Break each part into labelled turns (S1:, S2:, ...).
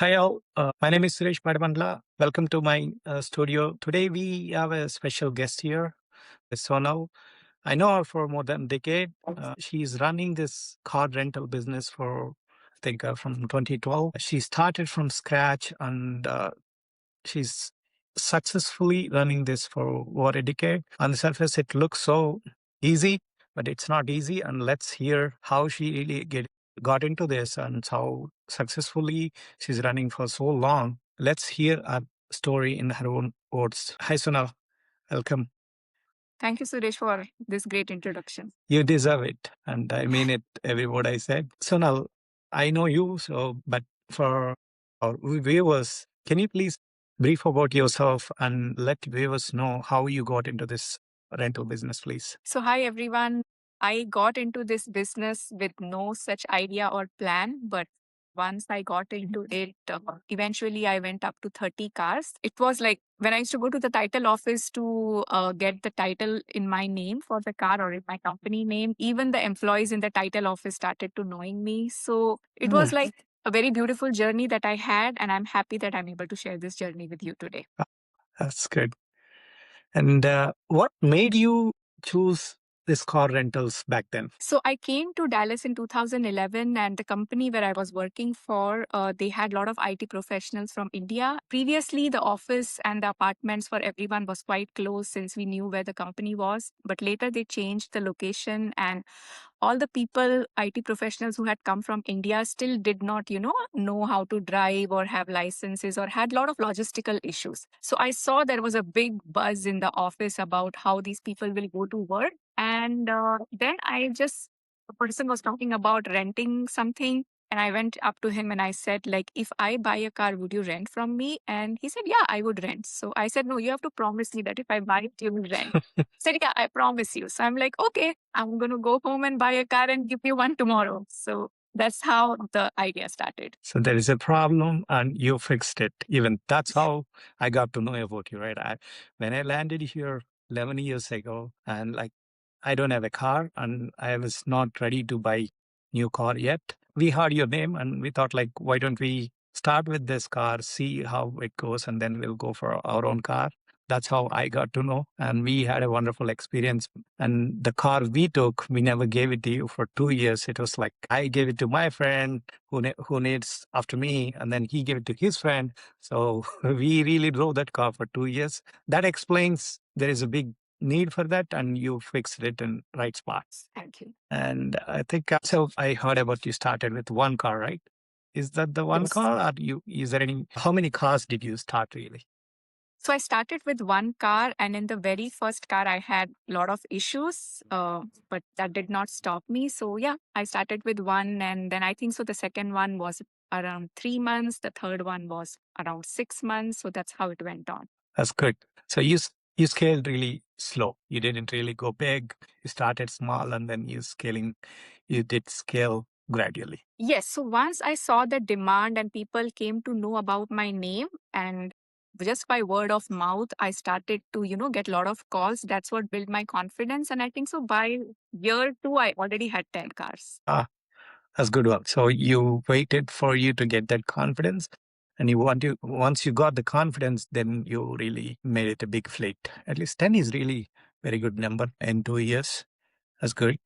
S1: Hi all, my name is Suresh Padamandla. Welcome to my studio. Today we have a special guest here, Sonal. I know her for more than a decade. She's running this car rental business for, I think, from 2012. She started from scratch and she's successfully running this for over a decade. On the surface, it looks so easy, but it's not easy. And let's hear how she really got into this and how successfully she's running for so long. Let's hear a story in her own words. Hi, Sonal. Welcome.
S2: Thank you, Suresh, for this great introduction.
S1: You deserve it. And I mean it, every word I said. Sonal, I know you, but for our viewers, can you please brief about yourself and let viewers know how you got into this rental business, please?
S2: So, hi everyone. I got into this business with no such idea or plan, but once I got into it, eventually I went up to 30 cars. It was like when I used to go to the title office to get the title in my name for the car or in my company name, even the employees in the title office started to knowing me. So, it was like a very beautiful journey that I had, and I'm happy that I'm able to share this journey with you today.
S1: That's good. And what made you choose this car rentals back then?
S2: So I came to Dallas in 2011, and the company where I was working for, they had a lot of IT professionals from India. Previously, the office and the apartments for everyone was quite close since we knew where the company was. But later, they changed the location, and all the people, IT professionals who had come from India, still did not, know how to drive or have licenses or had a lot of logistical issues. So I saw there was a big buzz in the office about how these people will go to work. And then a person was talking about renting something. And I went up to him and I said, like, if I buy a car, would you rent from me? And he said, yeah, I would rent. So I said, no, you have to promise me that if I buy it, you will rent. Said, yeah, I promise you. So I'm like, okay, I'm going to go home and buy a car and give you one tomorrow. So that's how the idea started.
S1: So there is a problem and you fixed it. Even that's how I got to know about you, right? When I landed here 11 years ago and like I don't have a car and I was not ready to buy new car yet. We heard your name and we thought like, why don't we start with this car, see how it goes, and then we'll go for our own car. That's how I got to know. And we had a wonderful experience. And the car we took, we never gave it to you for 2 years. It was like I gave it to my friend who needs after me, and then he gave it to his friend. So we really drove that car for 2 years. That explains there is a big need for that, and you fixed it in right spots.
S2: Thank you.
S1: And I think so. I heard about you started with one car, right? Is that the one
S2: Yes.
S1: car, or is there any? How many cars did you start really?
S2: So I started with one car, and in the very first car, I had a lot of issues, but that did not stop me. So yeah, I started with one, and then I think so. The second one was around 3 months. The third one was around 6 months. So that's how it went on.
S1: That's good. So you scaled really slow. You didn't really go big. You started small, and then you did scale gradually.
S2: Yes. So once I saw the demand and people came to know about my name, and just by word of mouth, I started to, get a lot of calls. That's what built my confidence. And I think so by year two, I already had 10 cars.
S1: Ah, that's good one. So you waited for you to get that confidence, and once you got the confidence, then you really made it a big fleet. At least 10 is really very good number in 2 years. That's good.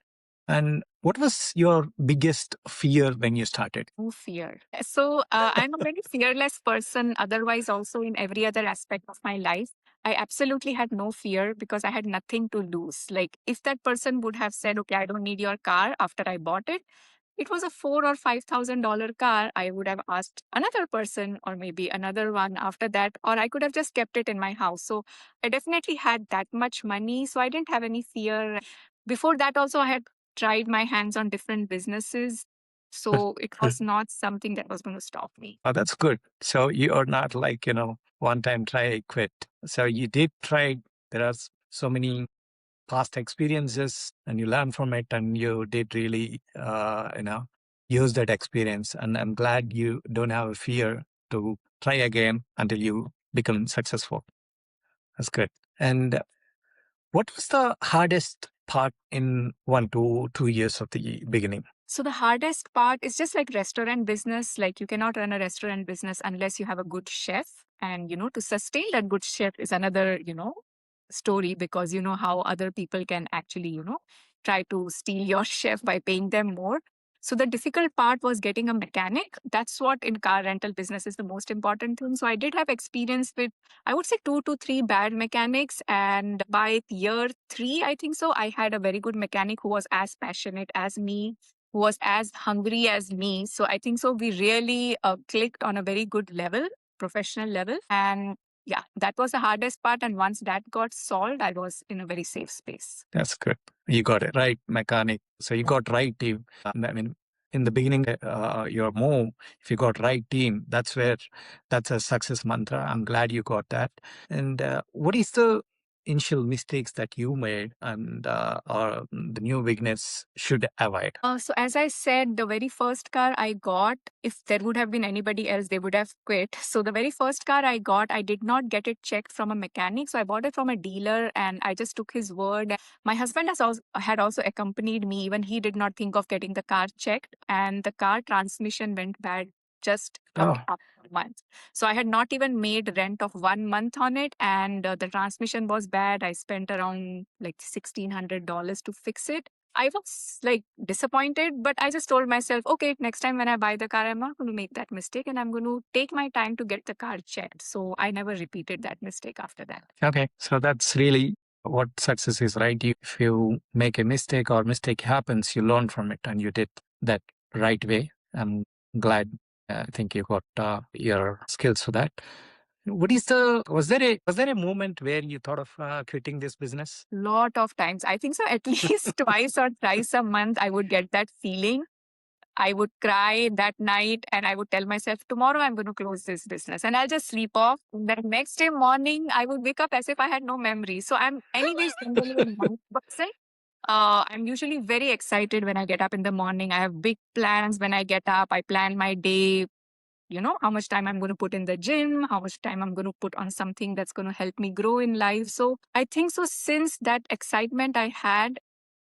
S1: And what was your biggest fear when you started?
S2: No fear. So I'm a very fearless person, otherwise, also in every other aspect of my life. I absolutely had no fear because I had nothing to lose. Like, if that person would have said, okay, I don't need your car after I bought it, it was a $4,000 or $5,000 car. I would have asked another person or maybe another one after that, or I could have just kept it in my house. So I definitely had that much money. So I didn't have any fear. Before that, also, I had tried my hands on different businesses. So it was not something that was going to stop me.
S1: Oh, that's good. So you are not like, one time try, quit. So you did try. There are so many past experiences and you learn from it and you did really, use that experience. And I'm glad you don't have a fear to try again until you become successful. That's good. And what was the hardest part in 1 to 2 years of the beginning?
S2: So the hardest part is just like restaurant business. Like you cannot run a restaurant business unless you have a good chef. And, to sustain that good chef is another, story, because you know how other people can actually, try to steal your chef by paying them more. So the difficult part was getting a mechanic. That's what in car rental business is the most important thing. So I did have experience with, I would say, 2 to 3 bad mechanics. And by year 3, I think so, I had a very good mechanic who was as passionate as me, who was as hungry as me. So I think so we really clicked on a very good level, professional level. And yeah, that was the hardest part. And once that got solved, I was in a very safe space.
S1: That's good. You got it right, mechanic. So you got right team. I mean, in the beginning, your move, if you got right team, that's a success mantra. I'm glad you got that. And what is the initial mistakes that you made and or the new beginners should avoid?
S2: So as I said, the very first car I got, if there would have been anybody else, they would have quit. So the very first car I got, I did not get it checked from a mechanic. So I bought it from a dealer and I just took his word. My husband had also accompanied me. Even he did not think of getting the car checked. And the car transmission went bad just
S1: Oh,
S2: after a month. So I had not even made rent of 1 month on it. And the transmission was bad. I spent around like $1,600 to fix it. I was like disappointed, but I just told myself, okay, next time when I buy the car, I'm not going to make that mistake and I'm going to take my time to get the car checked. So I never repeated that mistake after that.
S1: okay. So that's really what success is, right? If you make a mistake or mistake happens, you learn from it and you did that right way. I'm glad. I think you got your skills for that. Was there a moment where you thought of quitting this business?
S2: Lot of times. I think so at least twice or thrice a month I would get that feeling. I would cry that night and I would tell myself, tomorrow I'm going to close this business and I'll just sleep off. The next day morning, I would wake up as if I had no memory. So I'm anyways generally a night person. I'm usually very excited when I get up in the morning. I have big plans when I get up. I plan my day, how much time I'm going to put in the gym, how much time I'm going to put on something that's going to help me grow in life. So I think so since that excitement I had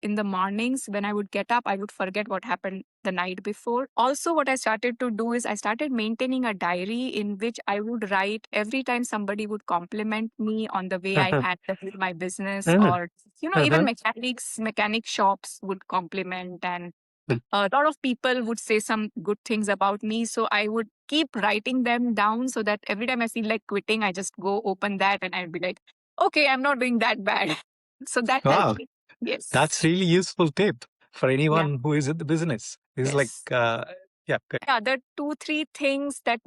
S2: in the mornings when I would get up, I would forget what happened the night before. Also, what I started to do is I started maintaining a diary in which I would write every time somebody would compliment me on the way I handled my business,
S1: Mhm.
S2: or even
S1: Mhm.
S2: mechanic shops would compliment, and a lot of people would say some good things about me. So I would keep writing them down so that every time I feel like quitting, I just go open that and I'd be like, okay, I'm not doing that bad. So that helped
S1: Wow,
S2: me.
S1: that's
S2: Yes.
S1: really useful tip for
S2: Yeah.
S1: anyone who is in the business. It's like,
S2: Yes.
S1: yeah, good.
S2: Yeah, the 2, 3 things that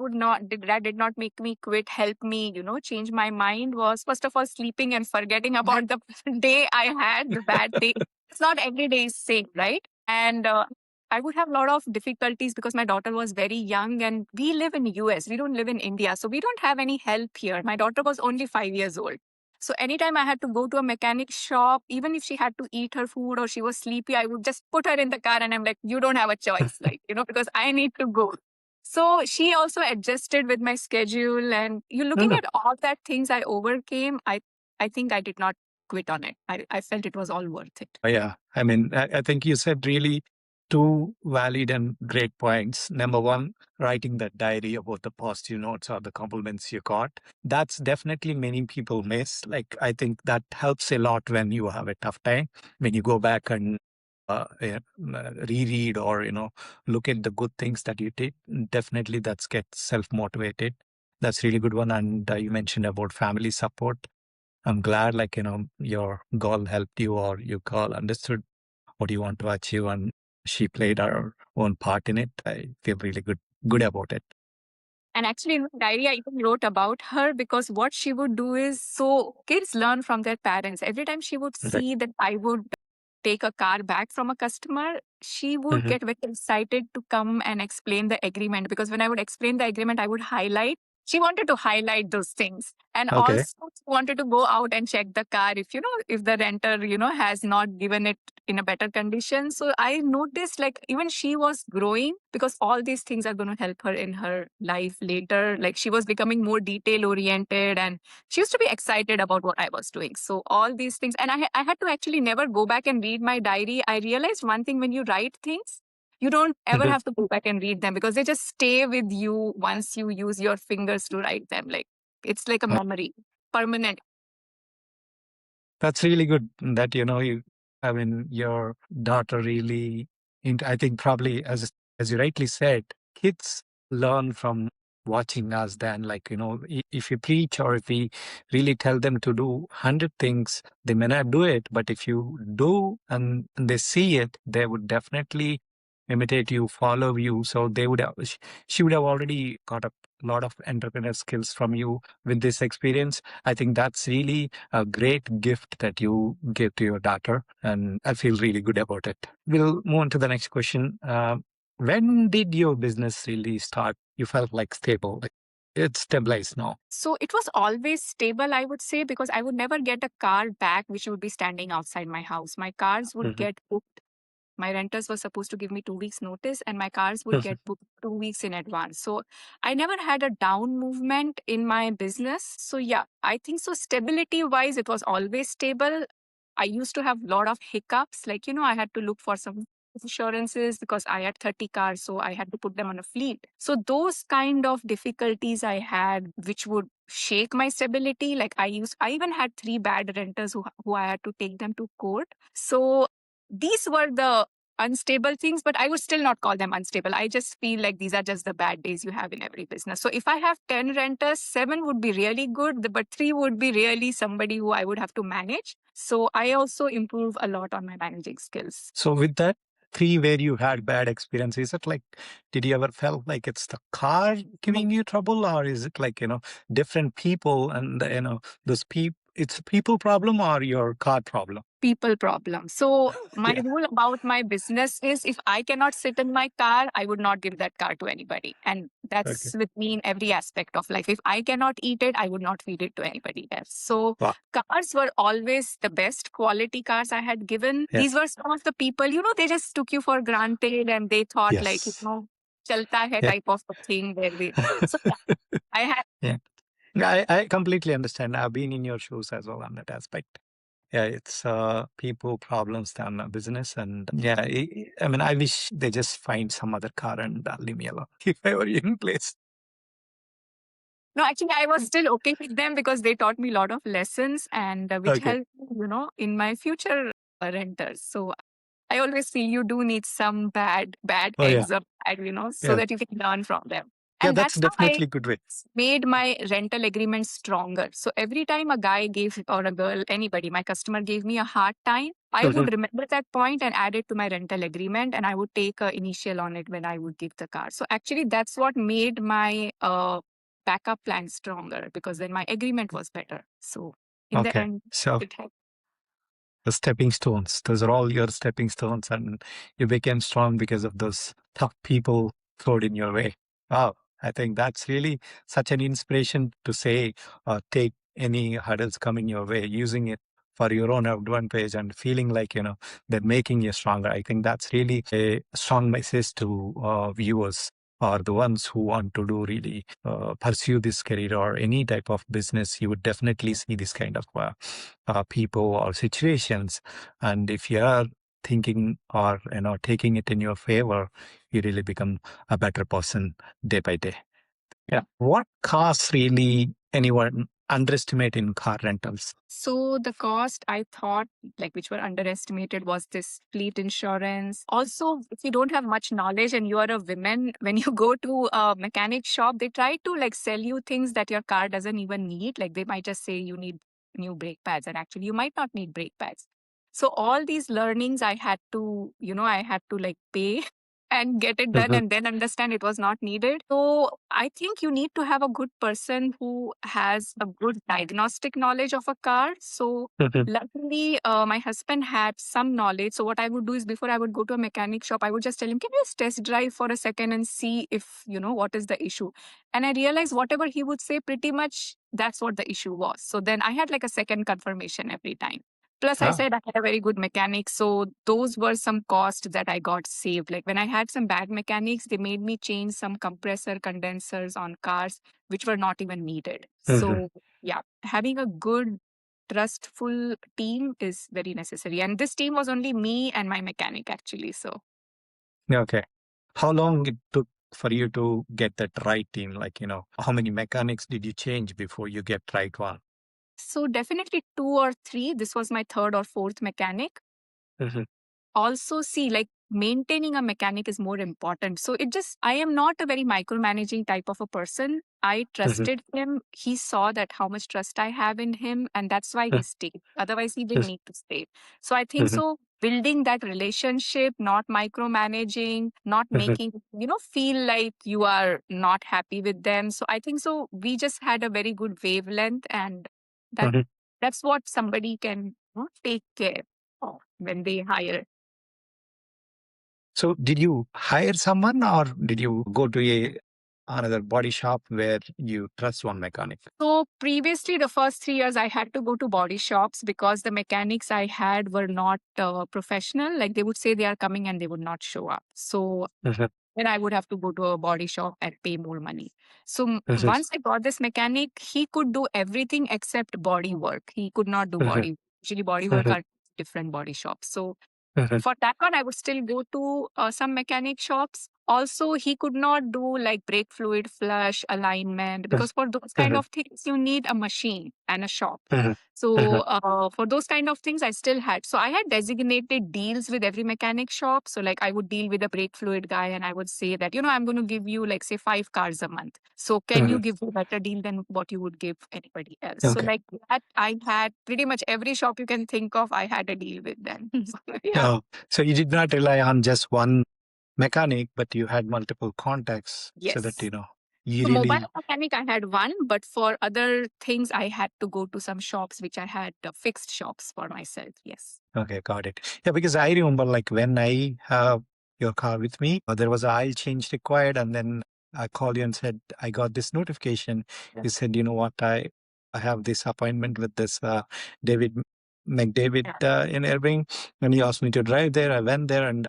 S2: did not make me quit, help me, change my mind, was first of all sleeping and forgetting about the day I had, the bad day. It's not every day is same, right? And I would have a lot of difficulties because my daughter was very young and we live in US. We don't live in India. So we don't have any help here. My daughter was only 5 years old. So anytime I had to go to a mechanic shop, even if she had to eat her food or she was sleepy, I would just put her in the car and I'm like, you don't have a choice, like, because I need to go. So she also adjusted with my schedule, and you looking
S1: Mhm.
S2: at all that things I overcame, I think I did not quit on it. I felt it was all worth it.
S1: Yeah, I mean, I think you said really two valid and great points. Number one, writing that diary about the positive notes or the compliments you got. That's definitely many people miss. Like, I think that helps a lot when you have a tough time, when you go back and reread or, look at the good things that you did. Definitely that's get self-motivated. That's really good one. And you mentioned about family support. I'm glad, like, your girl helped you or your girl understood what you want to achieve and she played her own part in it. I feel really good about it.
S2: And actually, in my diary, I even wrote about her because what she would do is, so kids learn from their parents. Every time she would
S1: Right.
S2: see that I would take a car back from a customer, she would
S1: Mhm.
S2: get very excited to come and explain the agreement. Because when I would explain the agreement, I would highlight. She wanted to highlight those things. And
S1: Okay.
S2: also she wanted to go out and check the car if the renter, has not given it in a better condition. So I noticed like even she was growing because all these things are going to help her in her life later. Like she was becoming more detail oriented and she used to be excited about what I was doing. So all these things, and I had to actually never go back and read my diary. I realized one thing: when you write things, You don't ever
S1: Mhm.
S2: have to go back and read them because they just stay with you once you use your fingers to write them. Like it's like a
S1: Uh,
S2: memory, permanent.
S1: That's really good that, I mean, your daughter really, I think probably as you rightly said, kids learn from watching us than like, if you preach or if we really tell them to do 100 things, they may not do it. But if you do and they see it, they would definitely imitate you, follow you. So they would have, she would have already got a lot of entrepreneur skills from you with this experience. I think that's really a great gift that you gave to your daughter, and I feel really good about it. We'll move on to the next question. When did your business really start? You felt like stable, like it's stabilized now.
S2: So it was always stable, I would say, because I would never get a car back which would be standing outside my house. My cars would
S1: Mhm.
S2: get booked. My renters were supposed to give me 2 weeks notice, and my cars would get booked 2 weeks in advance. So I never had a down movement in my business. So yeah, I think so. Stability wise, it was always stable. I used to have a lot of hiccups. Like, I had to look for some insurances because I had 30 cars, so I had to put them on a fleet. So those kind of difficulties I had, which would shake my stability. Like I even had three bad renters who I had to take them to court. So these were the unstable things, but I would still not call them unstable. I just feel like these are just the bad days you have in every business. So if I have 10 renters, 7 would be really good, but 3 would be really somebody who I would have to manage. So I also improve a lot on my managing skills.
S1: So with that three where you had bad experience, is it like, did you ever felt like it's the car giving you trouble, or is it like, different people and, those people, it's a people problem or your car problem?
S2: People problem. So my
S1: Yeah.
S2: rule about my business is if I cannot sit in my car, I would not give that car to anybody. And
S1: Okay.
S2: that's with me in every aspect of life. If I cannot eat it, I would not feed it to anybody else. So
S1: Wow.
S2: cars were always the best quality cars I had given.
S1: Yeah.
S2: These were some of the people, they just took you for granted and they thought like,
S1: Yes.
S2: chalta hai
S1: Yeah.
S2: type of a thing where they, so yeah, I had.
S1: Yeah. I completely understand. I've been in your shoes as well on that aspect. Yeah, it's people problems than a business, and yeah, I mean, I wish they just find some other car and leave me alone if I were in place.
S2: No, actually, I was still okay with them because they taught me a lot of lessons and which
S1: Okay.
S2: helped, in my future renters. So I always feel you do need some bad
S1: Oh yeah,
S2: eggs or bad, so
S1: yeah,
S2: that you can learn from them.
S1: yeah.
S2: And
S1: That's
S2: that's how I
S1: definitely a good way.
S2: made my rental agreement stronger. So every time a guy gave, or a girl, anybody, my customer gave me a hard time, I
S1: Mhm.
S2: would remember that point and add it to my rental agreement, and I would take a initial on it when I would give the car. So actually, that's what made my backup plan stronger because then my agreement was better. So in the
S1: Okay,
S2: end,
S1: so
S2: it helped.
S1: the stepping stones. Those are all your stepping stones, and you became strong because of those tough people thrown in your way. Wow, I think that's really such an inspiration to say, take any hurdles coming your way, using it for your own advantage and feeling like, they're making you stronger. I think that's really a strong message to viewers or the ones who want to do really pursue this career or any type of business. You would definitely see this kind of people or situations. And if you are thinking or taking it in your favor, you really become a better person day by day. Yeah. What costs really anyone underestimate in car rentals?
S2: So the cost I thought like which were underestimated was this fleet insurance. Also, if you don't have much knowledge and you are a woman, when you go to a mechanic shop, they try to like sell you things that your car doesn't even need. Like they might just say you need new brake pads and actually you might not need brake pads. So all these learnings I had to like pay and get it done
S1: Mhm.
S2: and then understand it was not needed. So I think you need to have a good person who has a good diagnostic knowledge of a car. So
S1: Mhm.
S2: luckily, my husband had some knowledge. So what I would do is before I would go to a mechanic shop, I would just tell him, can you just test drive for a second and see if, what is the issue? And I realized whatever he would say, pretty much that's what the issue was. So then I had like a second confirmation every time. Plus, I
S1: Ah,
S2: said I had a very good mechanic. So those were some costs that I got saved. Like when I had some bad mechanics, they made me change some compressor condensers on cars, which were not even needed.
S1: mhm.
S2: So yeah, having a good, trustful team is very necessary. And this team was only me and my mechanic actually. So
S1: Okay. How long it took for you to get that right team? Like, how many mechanics did you change before you get right one?
S2: So definitely two or three. This was my third or fourth mechanic.
S1: Mhm,
S2: Also, see, like maintaining a mechanic is more important. So I am not a very micromanaging type of a person. I
S1: mhm,
S2: trusted him. He saw that how much trust I have in him, and that's why he
S1: mhm,
S2: stayed. Otherwise, he didn't need to stay. So I think
S1: mhm,
S2: so. Building that relationship, not micromanaging, not
S1: mhm,
S2: making, feel like you are not happy with them. So I think so. We just had a very good wavelength, and that
S1: mhm.
S2: that's what somebody can take care of when they hire.
S1: So did you hire someone or did you go to another body shop where you trust one mechanic?
S2: So previously, the first 3 years, I had to go to body shops because the mechanics I had were not professional. Like they would say they are coming and they would not show up. So
S1: Mhm,
S2: then I would have to go to a body shop and pay more money. So
S1: mhm,
S2: once I got this mechanic, he could do everything except body work. He could not do
S1: mhm,
S2: body. Usually, body work
S1: mhm,
S2: are different body shops. So
S1: mhm,
S2: for that one, I would still go to some mechanic shops. Also, he could not do like brake fluid flush, alignment, because for those kind
S1: mhm,
S2: of things, you need a machine and a shop.
S1: mhm,
S2: So
S1: mhm,
S2: for those kind of things, I still had. So I had designated deals with every mechanic shop. So like I would deal with a brake fluid guy and I would say that, I'm going to give you like say 5 cars a month. So can you
S1: mhm.
S2: give a better deal than what you would give anybody else? So
S1: Okay.
S2: like that, I had pretty much every shop you can think of, I had a deal with them. So, yeah.
S1: Oh, so you did not rely on just one mechanic, but you had multiple contacts so that,
S2: Yes.
S1: you
S2: So mobile
S1: really.
S2: mechanic, I had one, but for other things, I had to go to some shops, which I had fixed shops for myself. Yes.
S1: Okay, got it. Yeah, because I remember like when I have your car with me, there was an oil change required, and then I called you and said I got this notification. You said, you know what, I have this appointment with this David McDavid
S2: Yeah.
S1: in Irving, and he asked me to drive there. I went there and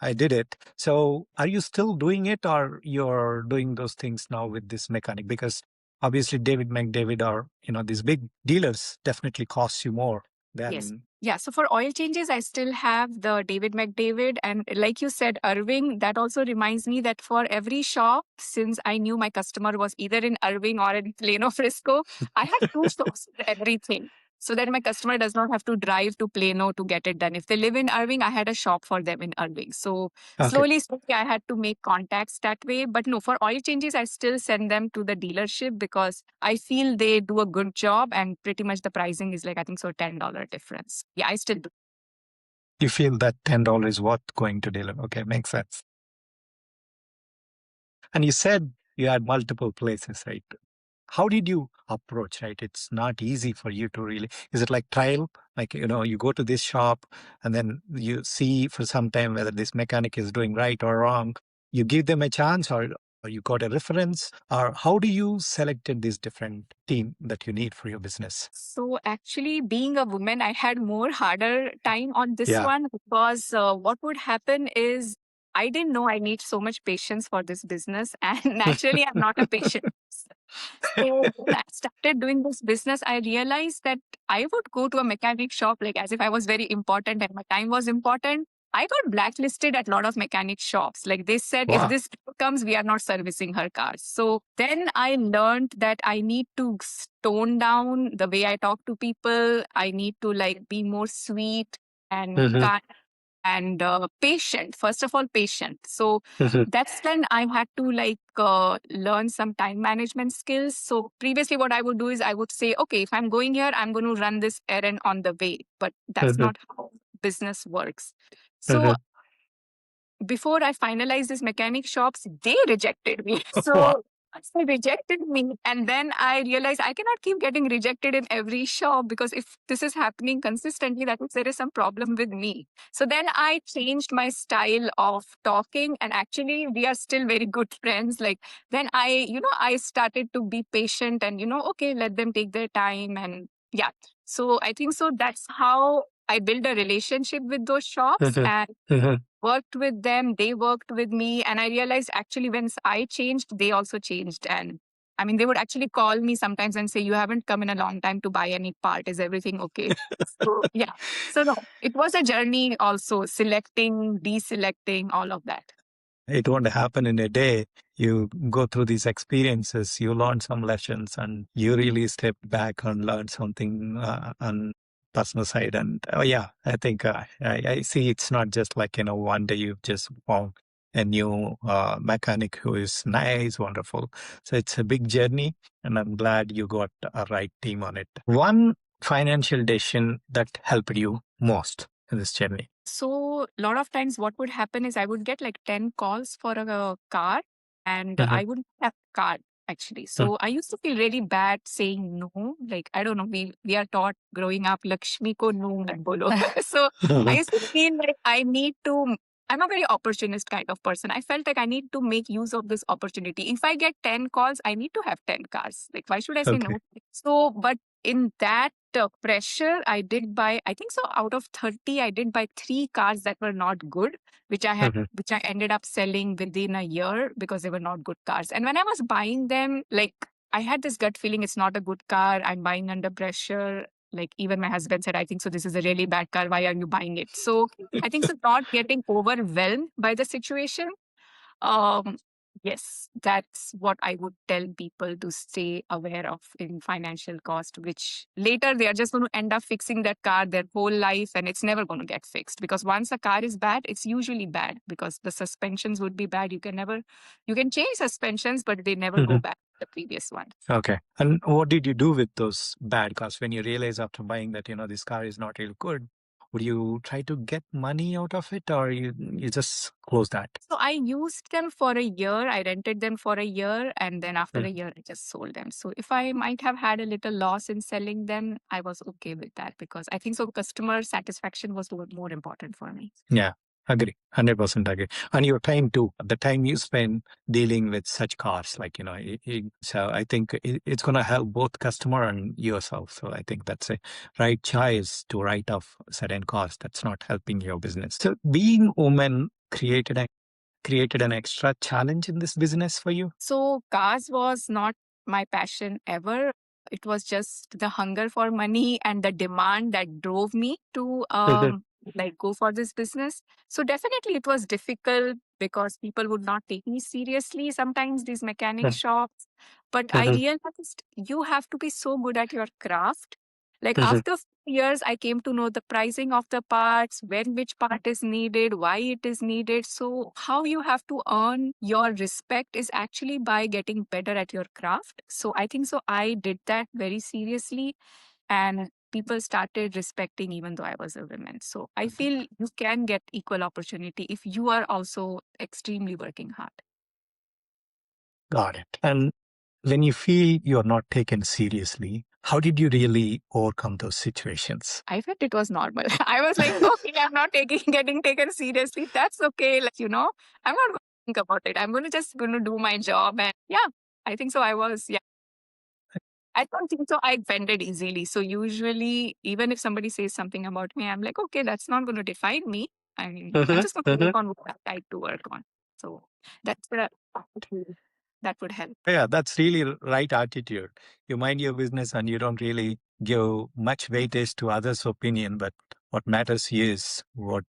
S1: I did it. So, are you still doing it, or you're doing those things now with this mechanic? Because obviously, David McDavid or these big dealers definitely cost you more
S2: Yes.
S1: than.
S2: Yeah. So for oil changes, I still have the David McDavid. And like you said, Irving, that also reminds me that for every shop, since I knew my customer was either in Irving or in Plano, Frisco, I had two shops for everything. So that my customer does not have to drive to Plano to get it done. If they live in Irving, I had a shop for them in Irving. So
S1: Okay.
S2: slowly, I had to make contacts that way. But no, for oil changes, I still send them to the dealership because I feel they do a good job and pretty much the pricing is like, I think so, $10 difference. Yeah, I still do.
S1: You feel that $10 is worth going to dealer. Okay, makes sense. And you said you had multiple places, right? How did you approach, right? It's not easy for you to really, is it like trial? Like, you go to this shop and then you see for some time whether this mechanic is doing right or wrong. You give them a chance, or you got a reference, or how do you selected this different team that you need for your business?
S2: So actually, being a woman, I had more harder time on this
S1: Yeah.
S2: one because what would happen is I didn't know I need so much patience for this business, and naturally, I'm not a patient person. So when I started doing this business, I realized that I would go to a mechanic shop like as if I was very important and my time was important. I got blacklisted at a lot of mechanic shops. Like they said, if
S1: Wow.
S2: this comes, we are not servicing her cars. So then I learned that I need to tone down the way I talk to people. I need to like be more sweet and
S1: Hmm.
S2: kind and patient. First of all, patient. So
S1: Hmm.
S2: that's when I had to like learn some time management skills. So previously, what I would do is I would say, okay, if I'm going here, I'm going to run this errand on the way. But that's
S1: Hmm.
S2: not how business works. So
S1: Hmm.
S2: before I finalized this mechanic shops, they rejected me.
S1: Wow.
S2: So they rejected me. And then I realized I cannot keep getting rejected in every shop because if this is happening consistently, that means there is some problem with me. So then I changed my style of talking. And actually, we are still very good friends. Like then I started to be patient and, okay, let them take their time. And yeah. So I think so that's how I build a relationship with those shops.
S1: Hmm.
S2: And
S1: Hmm.
S2: worked with them, they worked with me. And I realized actually when I changed, they also changed. And I mean, they would actually call me sometimes and say, you haven't come in a long time to buy any part. Is everything okay? So, yeah. So, no, it was a journey also, selecting, deselecting, all of that.
S1: It won't happen in a day. You go through these experiences, you learn some lessons, and you really step back and learn something on personal side. And yeah, I think I see it's not just like, one day you just found a new mechanic who is nice, wonderful. So it's a big journey, and I'm glad you got a right team on it. One financial decision that helped you most in this journey.
S2: So a lot of times what would happen is I would get like 10 calls for a car and
S1: Mhm.
S2: I wouldn't have a card actually. So I used to feel really bad saying no. Like, I don't know, we are taught growing up, Lakshmi ko no mat bolo. So I used to feel like I'm a very opportunist kind of person. I felt like I need to make use of this opportunity. If I get 10 calls, I need to have 10 cars. Like, why should I say
S1: Okay.
S2: no? So, but in that pressure, I did buy, I think so, out of 30, I did buy 3 cars that were not good,
S1: Mhm.
S2: which I ended up selling within a year because they were not good cars. And when I was buying them, like, I had this gut feeling it's not a good car. I'm buying under pressure. Like, even my husband said, I think so, this is a really bad car. Why are you buying it? So I think so, not getting overwhelmed by the situation. Um, yes, that's what I would tell people to stay aware of in financial cost, which later they are just going to end up fixing that car their whole life and it's never going to get fixed. Because once a car is bad, it's usually bad because the suspensions would be bad. You can change suspensions, but they never go
S1: Mhm.
S2: back to the previous one.
S1: Okay. And what did you do with those bad cars when you realize after buying that, this car is not real good? Would you try to get money out of it, or you just close that?
S2: So I used them for a year. I rented them for a year. And then after
S1: Mm.
S2: a year, I just sold them. So if I might have had a little loss in selling them, I was okay with that because I think so customer satisfaction was more important for me.
S1: Yeah, agree. 100% agree. And your time too, the time you spend dealing with such cars, like, so I think it's going to help both customer and yourself. So I think that's a right choice to write off certain costs that's not helping your business. So being woman created an extra challenge in this business for you?
S2: So cars was not my passion ever. It was just the hunger for money and the demand that drove me to
S1: Mhm.
S2: like go for this business. So definitely it was difficult because people would not take me seriously sometimes these mechanic shops. But I
S1: Mhm.
S2: realized you have to be so good at your craft. Like
S1: Mhm.
S2: after years, I came to know the pricing of the parts, when which part is needed, why it is needed. So, how you have to earn your respect is actually by getting better at your craft. So, I think so. I did that very seriously, and people started respecting even though I was a woman. So, I feel you can get equal opportunity if you are also extremely working hard.
S1: Got it. And when you feel you're not taken seriously, how did you really overcome those situations?
S2: I felt it was normal. I was like, okay, I'm not getting taken seriously. That's okay. Like, I'm not going to think about it. I'm going to do my job. And yeah, I think so. Yeah. I don't think so. I offended easily. So usually, even if somebody says something about me, I'm like, okay, that's not going to define me. I'm
S1: Mhm.
S2: just going to
S1: Mhm.
S2: work on what I like to work on. So that's that would help.
S1: Yeah, that's really right attitude. You mind your business and you don't really give much weightage to others' opinion, but what matters is what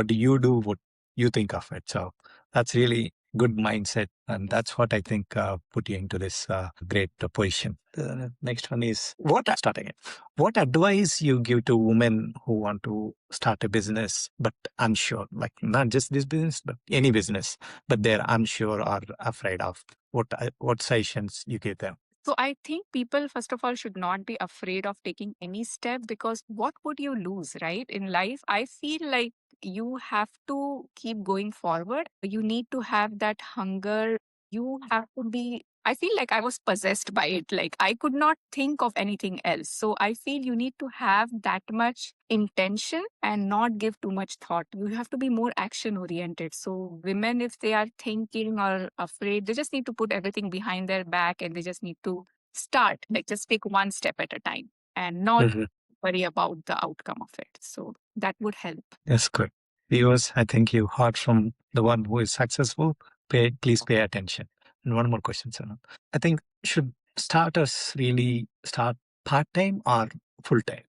S1: do you do, what you think of it. So that's really good mindset, and that's what I think put you into this great position. The next one is starting it. What advice you give to women who want to start a business but unsure, like not just this business, but any business, but they're unsure or afraid of what sessions you give them?
S2: So I think people, first of all, should not be afraid of taking any step because what would you lose, right? In life, I feel like you have to keep going forward. You need to have that hunger. You have to be. I feel like I was possessed by it. Like I could not think of anything else. So I feel you need to have that much intention and not give too much thought. You have to be more action oriented. So women, if they are thinking or afraid, they just need to put everything behind their back and they just need to start, like just take one step at a time and not
S1: Mhm.
S2: worry about the outcome of it. So that would help.
S1: That's good. Viewers, I think you heard from the one who is successful. Please pay attention. And one more question, Sonal. I think should starters really start part time or full time?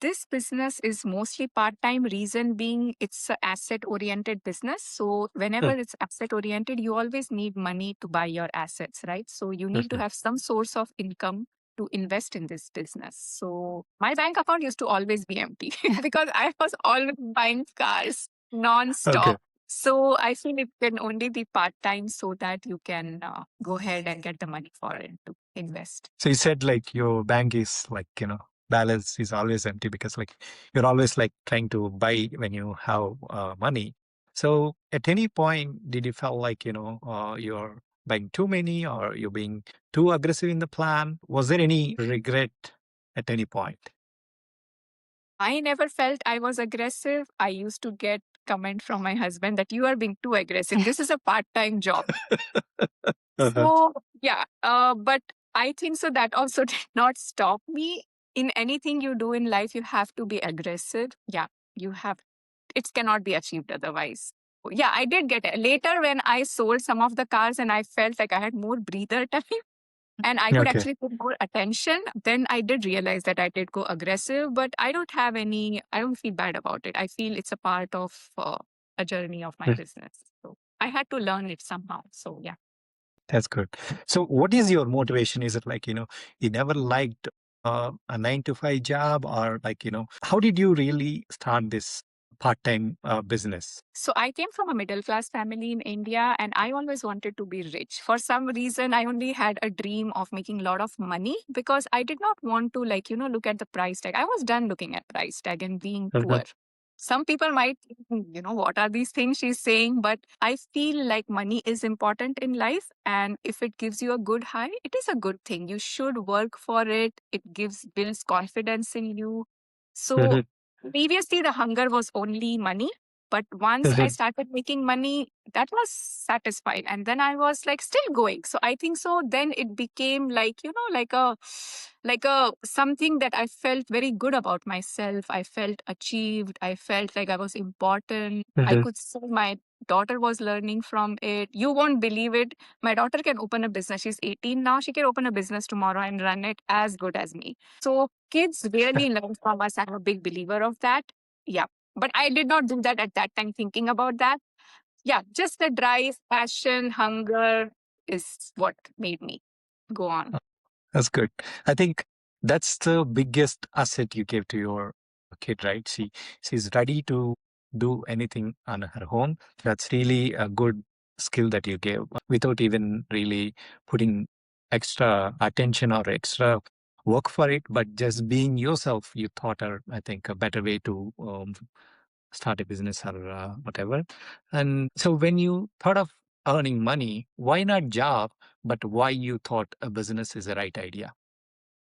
S2: this business is mostly part-time, reason being it's an asset-oriented business. So whenever
S1: Mm,
S2: it's asset-oriented, you always need money to buy your assets, right? So you need to
S1: mhm.
S2: have some source of income to invest in this business. So my bank account used to always be empty because I was always buying cars
S1: Okay.
S2: non-stop. So I feel it can only be part-time so that you can go ahead and get the money for it to invest.
S1: So you said like your bank is like, balance is always empty because like you're always like trying to buy when you have money. So at any point, did you feel like, you're buying too many or you're being too aggressive in the plan? Was there any regret at any point?
S2: I never felt I was aggressive. I used to get comment from my husband that you are being too aggressive. This is a part-time job.
S1: Uh-huh.
S2: So yeah, but I think so that also did not stop me. In anything you do in life, you have to be aggressive. Yeah, you have. It cannot be achieved otherwise. Yeah, I did get it. Later when I sold some of the cars and I felt like I had more breather time and I could
S1: Okay.
S2: actually put more attention, then I did realize that I did go aggressive, but I don't feel bad about it. I feel it's a part of a journey of my
S1: Mm,
S2: business. So I had to learn it somehow. So yeah.
S1: that's good. So what is your motivation? Is it like, you never liked a 9 to 5 job or like, how did you really start this part-time business?
S2: So I came from a middle class family in India and I always wanted to be rich. For some reason, I only had a dream of making a lot of money because I did not want to look at the price tag. I was done looking at price tag and being
S1: Mhm.
S2: poor. Some people might think, what are these things she's saying? But I feel like money is important in life. And if it gives you a good high, it is a good thing. You should work for it. It builds confidence in you. So
S1: Mhm.
S2: previously the hunger was only money. But once I
S1: Mhm.
S2: started making money, that was satisfied. And then I was like still going. So I think so. Then it became like a something that I felt very good about myself. I felt achieved. I felt like I was important. I
S1: Mhm.
S2: could see my daughter was learning from it. You won't believe it. My daughter can open a business. She's 18 now. She can open a business tomorrow and run it as good as me. So kids really learn from us. I'm a big believer of that. Yeah. But I did not do that at that time thinking about that. Yeah, just the drive, passion, hunger is what made me go on.
S1: That's good. I think that's the biggest asset you gave to your kid, right? She's ready to do anything on her own. That's really a good skill that you gave without even really putting extra attention or extra work for it, but just being yourself. You taught her, I think, a better way to start a business or whatever. And so when you thought of earning money, why not job, but why you thought a business is the right idea?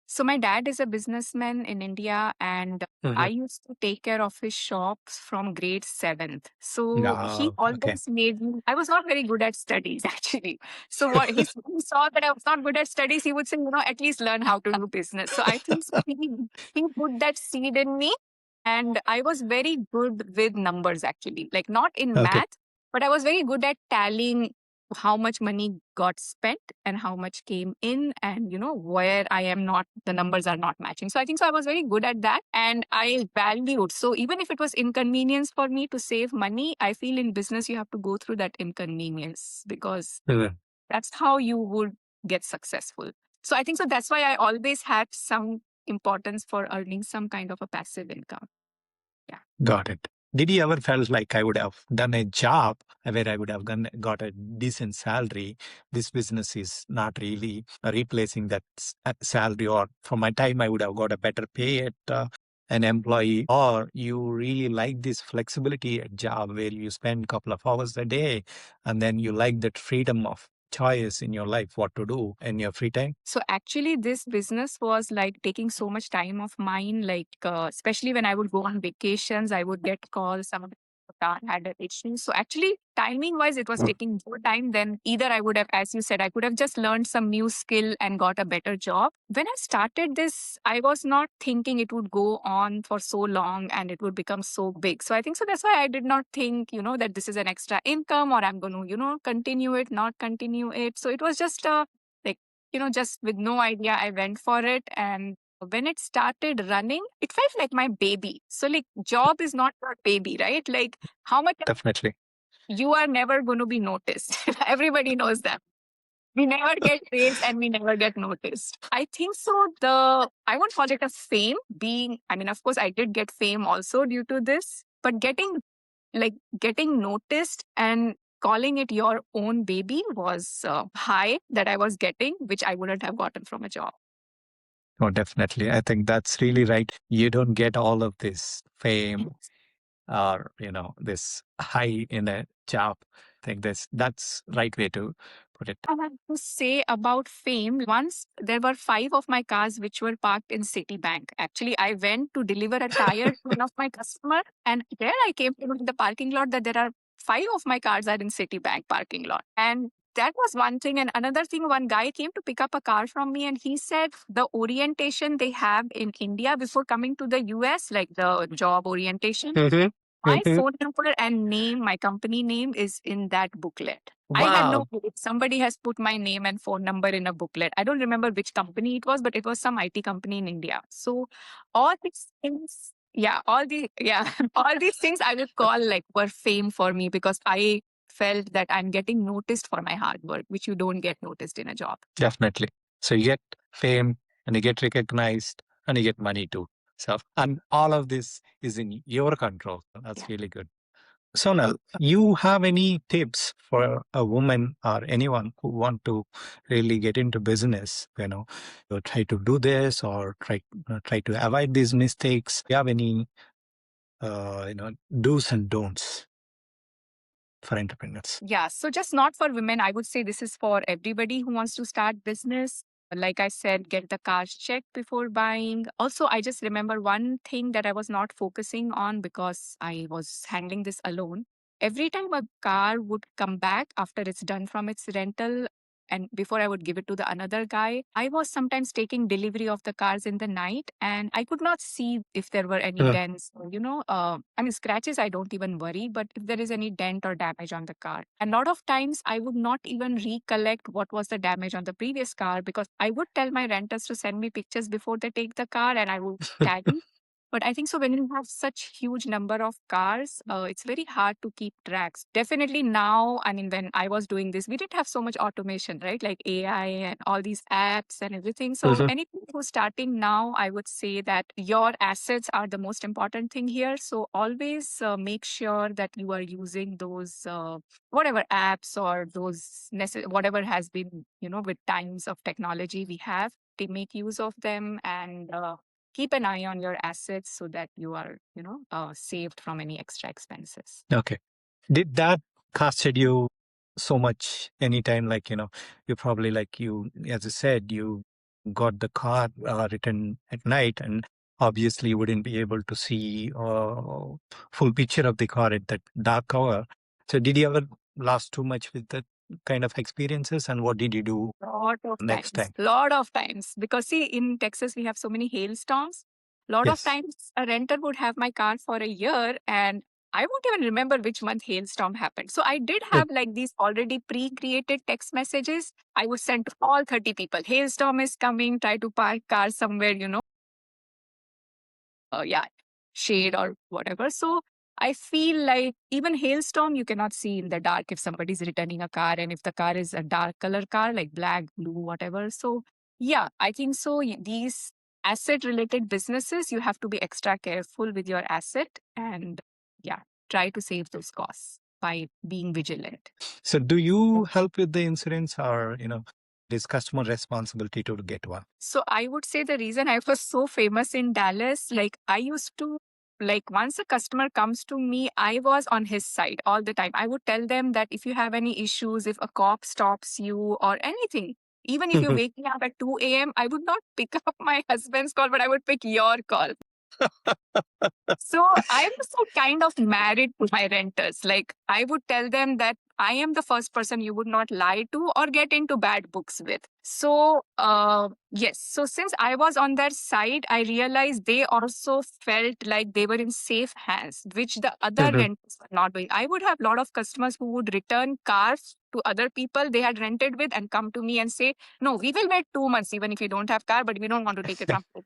S2: So my dad is a businessman in India and I
S1: Mhm.
S2: used to take care of his shops from grade 7th. So he
S1: Okay.
S2: always made me, I was not very good at studies actually. So what he saw that I was not good at studies, he would say, at least learn how to do business. So I think so he put that seed in me and I was very good with numbers actually, like not in
S1: Okay.
S2: math, but I was very good at tallying how much money got spent and how much came in and where I am not the numbers are not matching. So I think so I was very good at that and I valued, so even if it was inconvenience for me to save money, I feel in business you have to go through that inconvenience because
S1: Mhm.
S2: that's how you would get successful. So I think so that's why I always had some importance for earning some kind of a passive income. Yeah.
S1: Got it. Did you ever felt like I would have done a job where I would have got a decent salary? This business is not really replacing that salary, or from my time, I would have got a better pay at an employee. Or you really like this flexibility at job where you spend a couple of hours a day and then you like that freedom of choice in your life, what to do in your free time?
S2: So actually, this business was like taking so much time of mine. Like especially when I would go on vacations, I would get calls. Some of the people had issues. So actually, timing wise, it was taking more time than either I would have, as you said, I could have just learned some new skill and got a better job. When I started this, I was not thinking it would go on for so long and it would become so big. So I think so that's why I did not think, that this is an extra income or I'm going to, continue it, not continue it. So it was just a like just with no idea, I went for it. And When it started running, it felt like my baby. So like job is not your baby, right? Like how much
S1: Definitely.
S2: you are never going to be noticed. Everybody knows that. We never get praised and we never get noticed. I think so. I won't call it a fame being, I mean, of course, I did get fame also due to this, but getting noticed and calling it your own baby was high that I was getting, which I wouldn't have gotten from a job.
S1: Oh, definitely. I think that's really right. You don't get all of this fame or, this high in a job. I think that's right way to put it.
S2: I have to say about fame, once there were 5 of my cars which were parked in Citibank. Actually, I went to deliver a tire to one of my customer, and there I came to know in the parking lot that there are 5 of my cars are in Citibank parking lot. And that was one thing. And another thing, one guy came to pick up a car from me and he said the orientation they have in India before coming to the US, like the job orientation,
S1: Mhm.
S2: my
S1: Mhm.
S2: phone number and name, my company name is in that booklet. I had no
S1: Wow.
S2: clue. Somebody has put my name and phone number in a booklet. I don't remember which company it was, but it was some IT company in India. So all these things, all these things I would call like were fame for me because I felt that I'm getting noticed for my hard work, which you don't get noticed in a job.
S1: Definitely. So you get fame and you get recognized and you get money too. So, and all of this is in your control. That's
S2: Yeah.
S1: really good. Sonal, you have any tips for a woman or anyone who want to really get into business? Try to do this or try to avoid these mistakes. Do you have any do's and don'ts for entrepreneurs?
S2: Yeah. So just not for women. I would say this is for everybody who wants to start business. Like I said, get the cars checked before buying. Also, I just remember one thing that I was not focusing on because I was handling this alone. Every time a car would come back after it's done from its rental, and before I would give it to the another guy, I was sometimes taking delivery of the cars in the night and I could not see if there were any dents or, I mean, scratches, I don't even worry, but if there is any dent or damage on the car. And a lot of times I would not even recollect what was the damage on the previous car because I would tell my renters to send me pictures before they take the car and I would tag them. But I think so when you have such huge number of cars, it's very hard to keep tracks. Definitely now, I mean, when I was doing this, we didn't have so much automation, right? Like AI and all these apps and everything. So
S1: Mhm.
S2: anything who's starting now, I would say that your assets are the most important thing here. So always make sure that you are using those whatever apps or those whatever has been, with times of technology we have to make use of them and keep an eye on your assets so that you are, saved from any extra expenses.
S1: Okay. Did that costed you so much anytime? You probably as I said, you got the car written at night, and obviously you wouldn't be able to see full picture of the car at that dark hour. So did you ever lost too much with that kind of experiences, and what did you do next time?
S2: Lot of times. Because see, in Texas, we have so many hailstorms. Lot of
S1: Yes.
S2: times a renter would have my car for a year and I won't even remember which month hailstorm happened. So I did
S1: Mm.
S2: have like these already pre-created text messages. I would send to all 30 people. Hailstorm is coming. Try to park car somewhere, yeah, shade or whatever. So I feel like even hailstorm, you cannot see in the dark if somebody's returning a car and if the car is a dark color car, like black, blue, whatever. So yeah, I think so. These asset related businesses, you have to be extra careful with your asset and yeah, try to save those costs by being vigilant.
S1: So do you help with the insurance, or it is customer responsibility to get one?
S2: So I would say the reason I was so famous in Dallas, like I used to, like once a customer comes to me, I was on his side all the time. I would tell them that if you have any issues, if a cop stops you or anything, even if you wake me up at 2 a.m., I would not pick up my husband's call, but I would pick your call. So I was so kind of married to my renters. Like I would tell them that I am the first person you would not lie to or get into bad books with. So yes, so since I was on their side, I realized they also felt like they were in safe hands, which the other
S1: Mhm.
S2: renters were not doing. I would have a lot of customers who would return cars to other people they had rented with and come to me and say, "No, we will wait 2 months even if you don't have car, but we don't want to take it from you."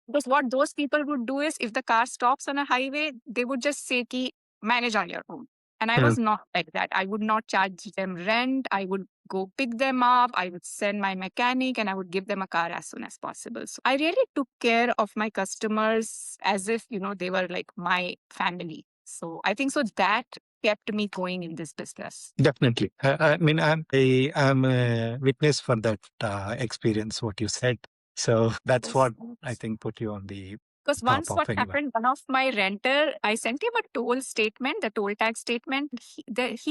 S2: Because what those people would do is if the car stops on a highway, they would just say, ki, manage on your own. And I
S1: Mm.
S2: was not like that. I would not charge them rent. I would go pick them up. I would send my mechanic and I would give them a car as soon as possible. So I really took care of my customers as if, they were like my family. So I think so that kept me going in this business.
S1: Definitely. I mean, I'm a witness for that experience, what you said. So that's
S2: Yes.
S1: what I think put you on the
S2: Because
S1: top
S2: once
S1: of
S2: what
S1: anyone.
S2: happened, one of my renter, I sent him a toll statement, the toll tax statement. He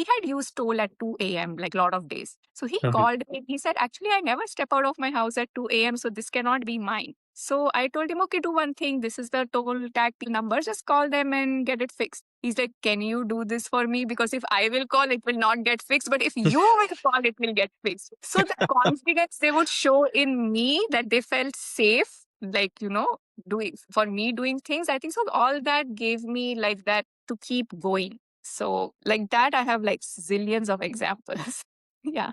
S2: had used toll at 2 a.m., like a lot of days. So he
S1: Mhm.
S2: called me. He said, actually, I never step out of my house at 2 a.m., so this cannot be mine. So I told him, okay, do one thing. This is the toll tax number. Just call them and get it fixed. He's like, can you do this for me? Because if I will call, it will not get fixed. But if you will call, it will get fixed. So the confidence they would show in me that they felt safe, like, doing things, I think so all that gave me like that to keep going. So like that I have like zillions of examples. Yeah.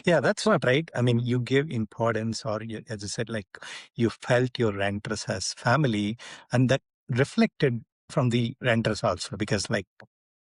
S1: Yeah, that's what, right? I mean, you give importance, or as I said, like you felt your renters as family, and that reflected from the renters also. Because, like,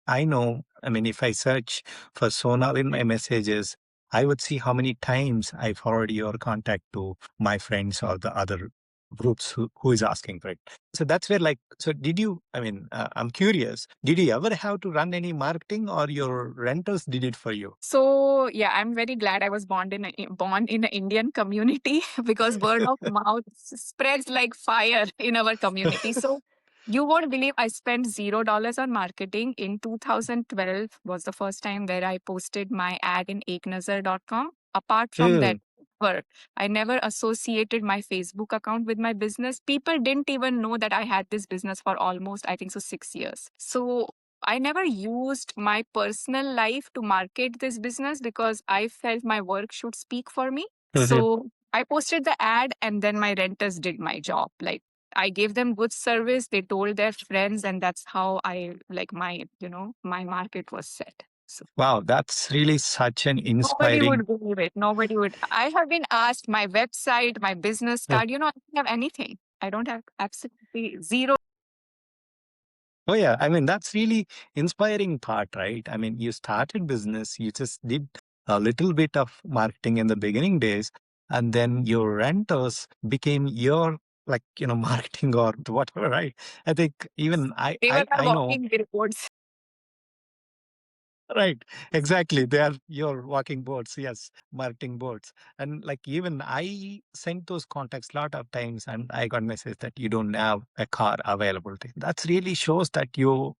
S1: I know, I mean, if I search for Sonal in my messages, I would see how many times I forward your contact to my friends or the other groups who is asking for it. So that's where, like, so did you, I mean, I'm curious, did you ever have to run any marketing, or your renters did it for you?
S2: So yeah, I'm very glad I was born in an Indian community because word of mouth spreads like fire in our community. So you won't believe I spent $0 on marketing. In 2012 was the first time where I posted my ad in eknazar.com. Apart from that,
S1: Mm.
S2: work, I never associated my Facebook account with my business. People didn't even know that I had this business for almost, I think so, 6 years. So I never used my personal life to market this business because I felt my work should speak for me.
S1: Mhm.
S2: So I posted the ad and then my renters did my job. Like I gave them good service, they told their friends, and that's how I like my market was set. So
S1: Wow, that's really such an
S2: nobody
S1: inspiring.
S2: would believe it. Nobody would. I have been asked my website, my business
S1: uh,
S2: card, I don't have anything. I don't have absolutely zero.
S1: Oh yeah, I mean that's really inspiring part, right? I mean, you started business, you just did a little bit of marketing in the beginning days, and then your renters became your, like, marketing or whatever, right? I think even I
S2: They were
S1: I
S2: our
S1: I know.
S2: walking billboards.
S1: Right, exactly. They are your walking boards, yes, marketing boards. And like even I sent those contacts a lot of times and I got message that you don't have a car available. That's really shows that you're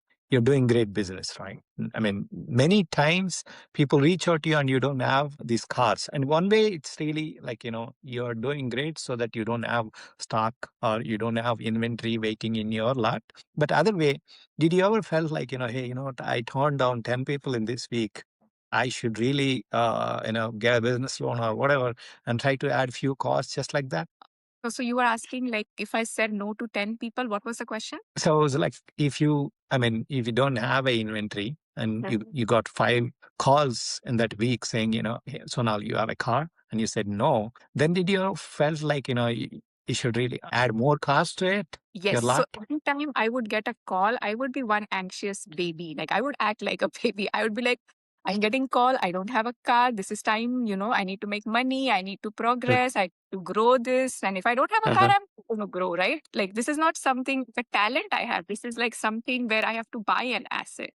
S1: doing great business, right? I mean, many times people reach out to you and you don't have these cars. And one way it's really like, you're doing great so that you don't have stock or you don't have inventory waiting in your lot. But other way, did you ever felt like, hey, you know what, I turned down 10 people in this week. I should really, get a business loan or whatever and try to add few costs just like that.
S2: So you were asking like if I said no to 10 people, what was the question?
S1: So it was like, if you don't have a inventory and you got 5 calls in that week saying, hey, so now you have a car and you said no, then did you felt like, you should really add more cars to it, your
S2: Yes. So
S1: lot?
S2: every time I would get a call, I would be one anxious baby. Like I would act like a baby. I would be like, I'm getting call. I don't have a car. This is time, I need to make money. I need to progress. I need to grow this. And if I don't have a car,
S1: Uh-huh.
S2: I'm not going to grow, right? Like this is not something, the talent I have. This is like something where I have to buy an asset.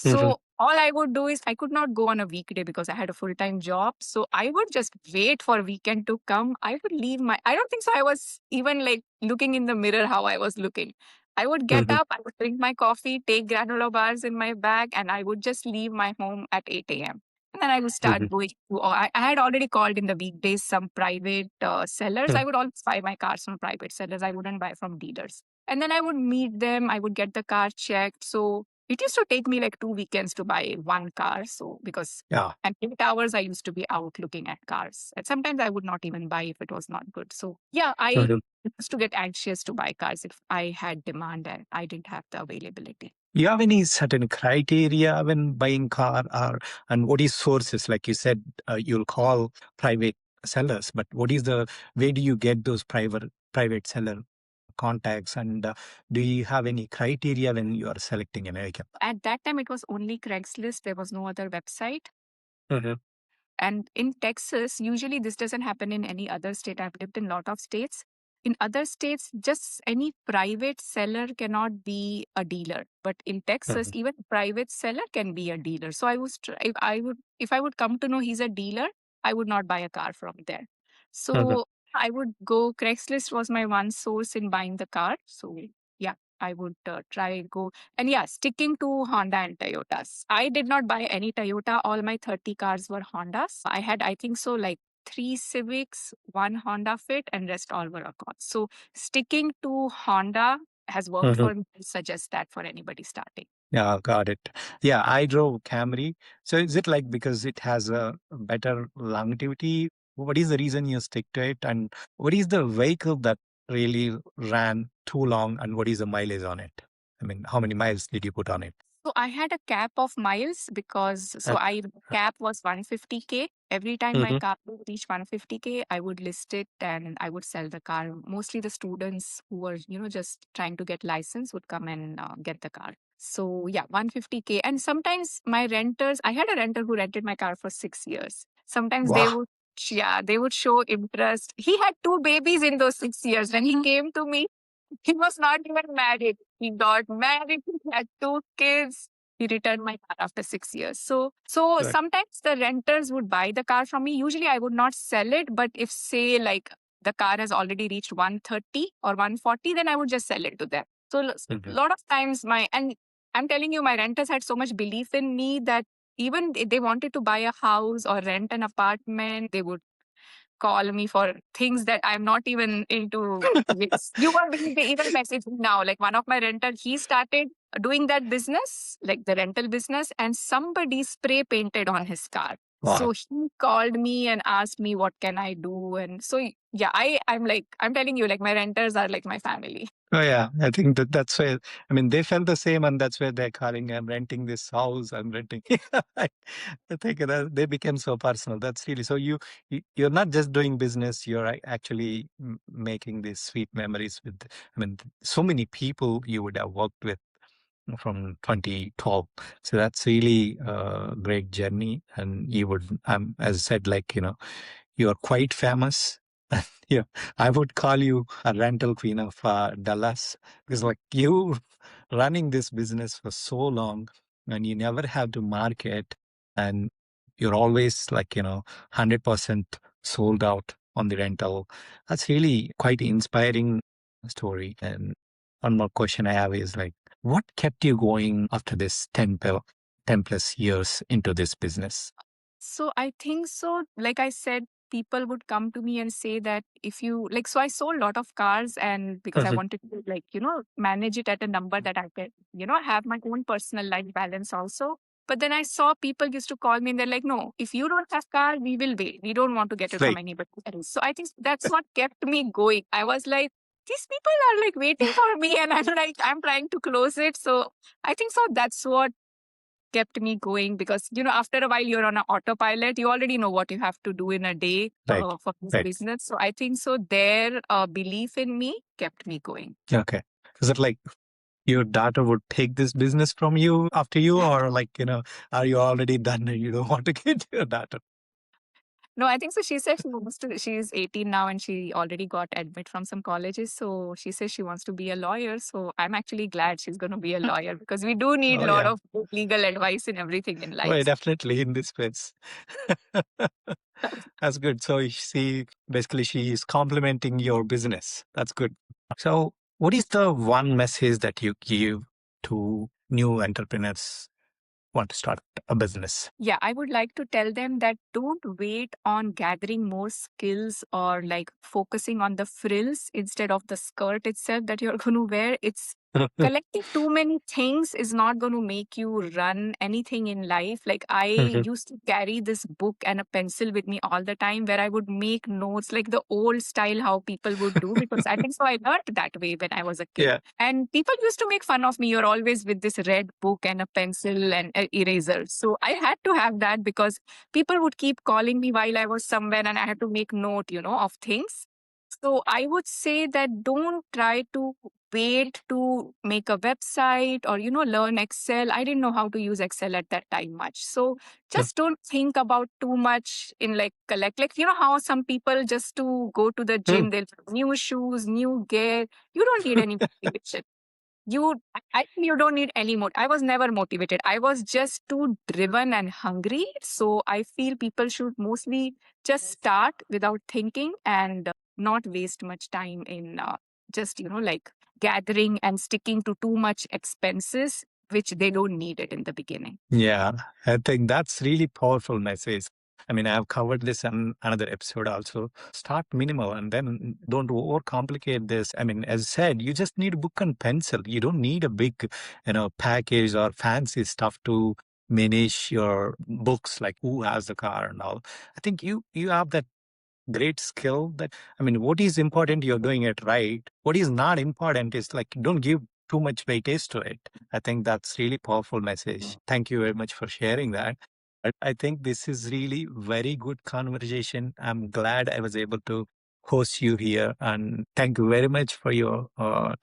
S1: Mhm.
S2: So all I would do is I could not go on a weekday because I had a full-time job. So I would just wait for weekend to come. I would leave I don't think so. I was even like looking in the mirror how I was looking. I would get
S1: Mhm.
S2: up, I would drink my coffee, take granola bars in my bag, and I would just leave my home at 8 a.m. And then I would start
S1: Mhm.
S2: going to, I had already called in the weekdays some private sellers. I
S1: Mhm.
S2: would always buy my cars from private sellers. I wouldn't buy from dealers. And then I would meet them. I would get the car checked. So it used to take me like 2 weekends to buy one car. So because
S1: Yeah.
S2: and 8 hours I used to be out looking at cars. And sometimes I would not even buy if it was not good. So yeah, I used to get anxious to buy cars if I had demand and I didn't have the availability.
S1: You have any certain criteria when buying car, or and what is sources? Like you said, you'll call private sellers, but what is the where do you get those private seller? contacts? And do you have any criteria when you are selecting an area?
S2: At that time, it was only Craigslist. There was no other website.
S1: Mm-hmm.
S2: And in Texas, usually this doesn't happen in any other state. I've lived in a lot of states. In other states, just any private seller cannot be a dealer. But in Texas, even private seller can be a dealer. So if I would come to know he's a dealer, I would not buy a car from there.
S1: Mm-hmm.
S2: So I would go. Craigslist was my one source in buying the car. So yeah, I would try go. And yeah, sticking to Honda and Toyotas. I did not buy any Toyota. All my 30 cars were Hondas. I had, I think so, like 3 Civics, one Honda Fit, and rest all were Accords. So sticking to Honda has worked
S1: Mm-hmm.
S2: for me. I suggest that for anybody starting.
S1: Yeah, got it. Yeah, I drove Camry. So is it like because it has a better longevity? What is the reason you stick to it? And what is the vehicle that really ran too long? And what is the mileage on it? I mean, how many miles did you put on it?
S2: So I had a cap of miles because I cap was 150K. Every time my
S1: Mm-hmm.
S2: car would reach 150K, I would list it and I would sell the car. Mostly the students who were, just trying to get license would come and get the car. So yeah, 150K. And sometimes my renters, I had a renter who rented my car for 6 years. Sometimes they
S1: Wow.
S2: would, yeah, they would show interest. He had 2 babies in those 6 years. When he came to me, he was not even married. He got married, he had 2 kids. He returned my car after 6 years. So
S1: Good.
S2: sometimes the renters would buy the car from me. Usually I would not sell it, but if say like the car has already reached 130 or 140, then I would just sell it to them. So a
S1: Mhm.
S2: lot of times and I'm telling you, my renters had so much belief in me that even if they wanted to buy a house or rent an apartment, they would call me for things that I'm not even into. Yes. You won't believe they even message me now. Like one of my renter, he started doing that business, like the rental business, and somebody spray painted on his car.
S1: Wow.
S2: So he called me and asked me what can I do. And so yeah, I'm telling you, like my renters are like my family.
S1: Oh yeah, I think that's why. I mean, they felt the same, and that's where they're calling. I'm renting this house. I'm renting. I think that they became so personal. That's really so. You're not just doing business. You're actually making these sweet memories with. I mean, so many people you would have worked with from 2012. So that's really a great journey. And you would, as I said, like, you are quite famous. Yeah, I would call you a rental queen of Dallas because, like, you running this business for so long and you never have to market and you're always like, 100% sold out on the rental. That's really quite inspiring story. And one more question I have is like, what kept you going after this 10 plus years into this business?
S2: So I think so. Like I said, people would come to me and say that if you like, so I sold a lot of cars and because I
S1: Mhm.
S2: wanted to like, manage it at a number that I could, have my own personal life balance also. But then I saw people used to call me and they're like, no, if you don't have car, we will wait. We don't want to get it from
S1: Right,
S2: anybody else. So I think that's what kept me going. I was like, these people are like waiting for me and I'm like, I'm trying to close it. So I think so that's what kept me going because after a while you're on an autopilot, you already know what you have to do in a day
S1: right,
S2: for this
S1: right.
S2: business. So I think so their belief in me kept me going.
S1: Okay. Is it like your daughter would take this business from you after you, or like, are you already done and you don't want to get your daughter?
S2: No, I think so she said she's 18 now and she already got admit from some colleges, so she says she wants to be a lawyer. So I'm actually glad she's going to be a lawyer because we do need
S1: Oh,
S2: a lot
S1: yeah.
S2: of legal advice in everything in
S1: Oh, yeah,
S2: life.
S1: definitely in this space. That's good. So basically she is complementing your business. That's good. So what is the one message that you give to new entrepreneurs who want to start a business?
S2: Yeah, I would like to tell them that don't wait on gathering more skills or like focusing on the frills instead of the skirt itself that you're going to wear. It's collecting too many things is not going to make you run anything in life. Like I
S1: Mhm.
S2: used to carry this book and a pencil with me all the time where I would make notes like the old style how people would do because I think so I learned that way when I was a kid.
S1: Yeah,
S2: And people used to make fun of me. You're always with this red book and a pencil and an eraser. So I had to have that because people would keep calling me while I was somewhere and I had to make note, of things. So I would say that don't try to wait to make a website or, learn Excel. I didn't know how to use Excel at that time much. So
S1: Yep.
S2: just don't think about too much in like collect. Like, how some people just to go to the
S1: Mm.
S2: gym, they'll have new shoes, new gear. You don't need any motivation. I think you don't need any more. I was never motivated. I was just too driven and hungry. So I feel people should mostly just start without thinking and not waste much time in just, like gathering and sticking to too much expenses, which they don't need it in the beginning.
S1: Yeah, I think that's really powerful message. I mean, I've covered this in another episode also. Start minimal and then don't overcomplicate this. I mean, as I said, you just need a book and pencil. You don't need a big, package or fancy stuff to manage your books, like who has the car and all. I think you have that great skill. That, I mean, what is important, you're doing it right. What is not important is like, don't give too much weightage to it. I think that's really powerful message. Thank you very much for sharing that. I think this is really very good conversation. I'm glad I was able to host you here, and thank you very much for your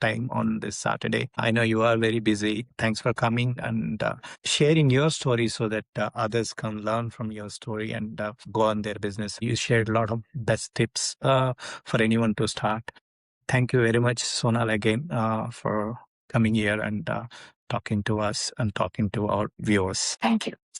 S1: time on this Saturday. I know you are very busy. Thanks for coming and sharing your story so that others can learn from your story and go on their business. You shared a lot of best tips for anyone to start. Thank you very much, Sonal, again for coming here and talking to us and talking to our viewers.
S2: Thank you.